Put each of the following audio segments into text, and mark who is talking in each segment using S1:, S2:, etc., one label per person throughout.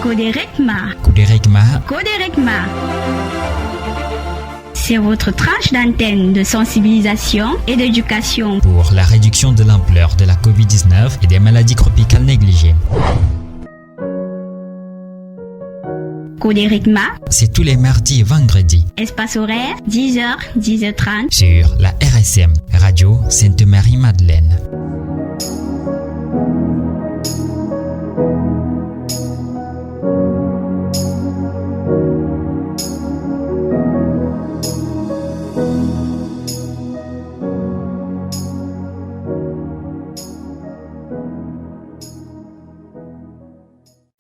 S1: Coderecma. C'est votre tranche d'antenne de sensibilisation et d'éducation
S2: pour la réduction de l'ampleur de la COVID-19 et des maladies tropicales négligées.
S1: Coderecma,
S2: c'est tous les mardis et vendredis.
S1: Espace horaire 10h, 10h30
S2: sur la RSM, Radio Sainte-Marie-Madeleine.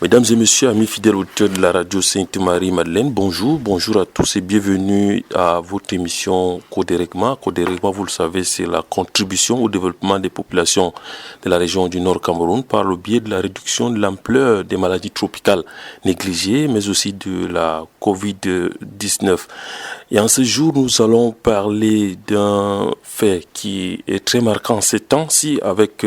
S3: Mesdames et messieurs, amis fidèles auditeurs de la radio Sainte-Marie-Madeleine, bonjour à tous et bienvenue à votre émission Coderecma. Coderecma, vous le savez, c'est la contribution au développement des populations de la région du Nord Cameroun par le biais de la réduction de l'ampleur des maladies tropicales négligées, mais aussi de la COVID-19. Et en ce jour, nous allons parler d'un fait qui est très marquant ces temps-ci avec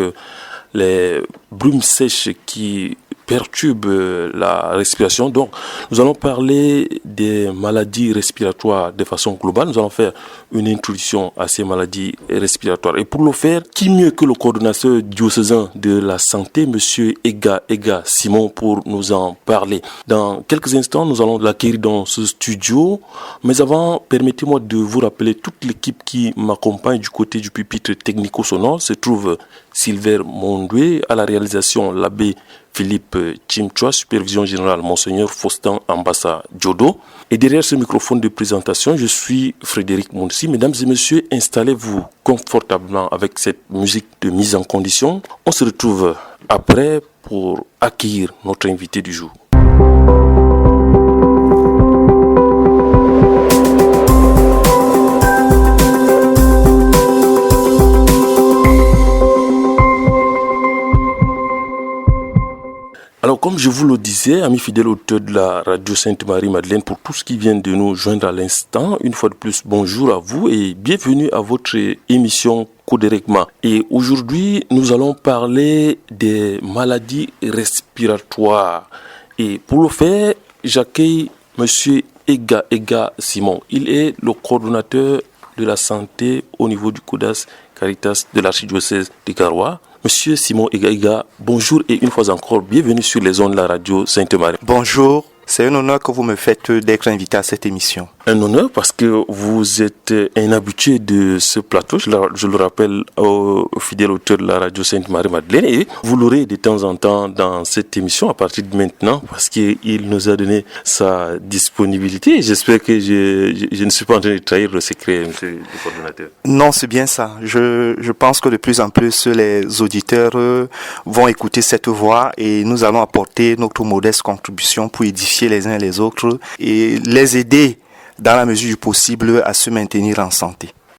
S3: les brumes sèches qui perturbe la respiration. Donc, nous allons parler des maladies respiratoires de façon globale. Nous allons faire une introduction à ces maladies respiratoires. Et pour le faire, qui mieux que le coordonnateur diocésain de la santé, Monsieur Ega Simon, pour nous en parler. Dans quelques instants, nous allons l'accueillir dans ce studio. Mais avant, permettez-moi de vous rappeler toute l'équipe qui m'accompagne du côté du pupitre technico-sonore. Se trouve Silver Mondoué, à la réalisation l'abbé Philippe Chimchua, supervision générale Monseigneur Faustin Ambassa Diodo. Et derrière ce microphone de présentation, je suis Frédéric Mounsi. Mesdames et messieurs, installez-vous confortablement avec cette musique de mise en condition. On se retrouve après pour accueillir notre invité du jour. Alors, comme je vous le disais, amis fidèles auditeurs de la radio Sainte-Marie-Madeleine, pour tous qui viennent de nous joindre à l'instant, une fois de plus, bonjour à vous et bienvenue à votre émission Coderecma. Et aujourd'hui, nous allons parler des maladies respiratoires. Et pour le faire, j'accueille Monsieur Ega Simon. Il est le coordonnateur de la santé au niveau du CODAS Caritas de l'archidiocèse de Garoua. Monsieur Simon Ega, bonjour et une fois encore, bienvenue sur les ondes de la radio Sainte-Marie.
S4: Bonjour, c'est un honneur que vous me faites d'être invité à cette émission.
S3: Un honneur parce que vous êtes un habitué de ce plateau, je le rappelle aux fidèles auditeurs de la radio Sainte-Marie-Madeleine, et vous l'aurez de temps en temps dans cette émission à partir de maintenant parce qu'il nous a donné sa disponibilité. J'espère que je ne suis pas en train de trahir le secret, monsieur le coordonnateur.
S4: Non, c'est bien ça. Je pense que de plus en plus les auditeurs vont écouter cette voix et nous allons apporter notre modeste contribution pour édifier les uns et les autres et les aider dans la mesure du possible à se maintenir en santé.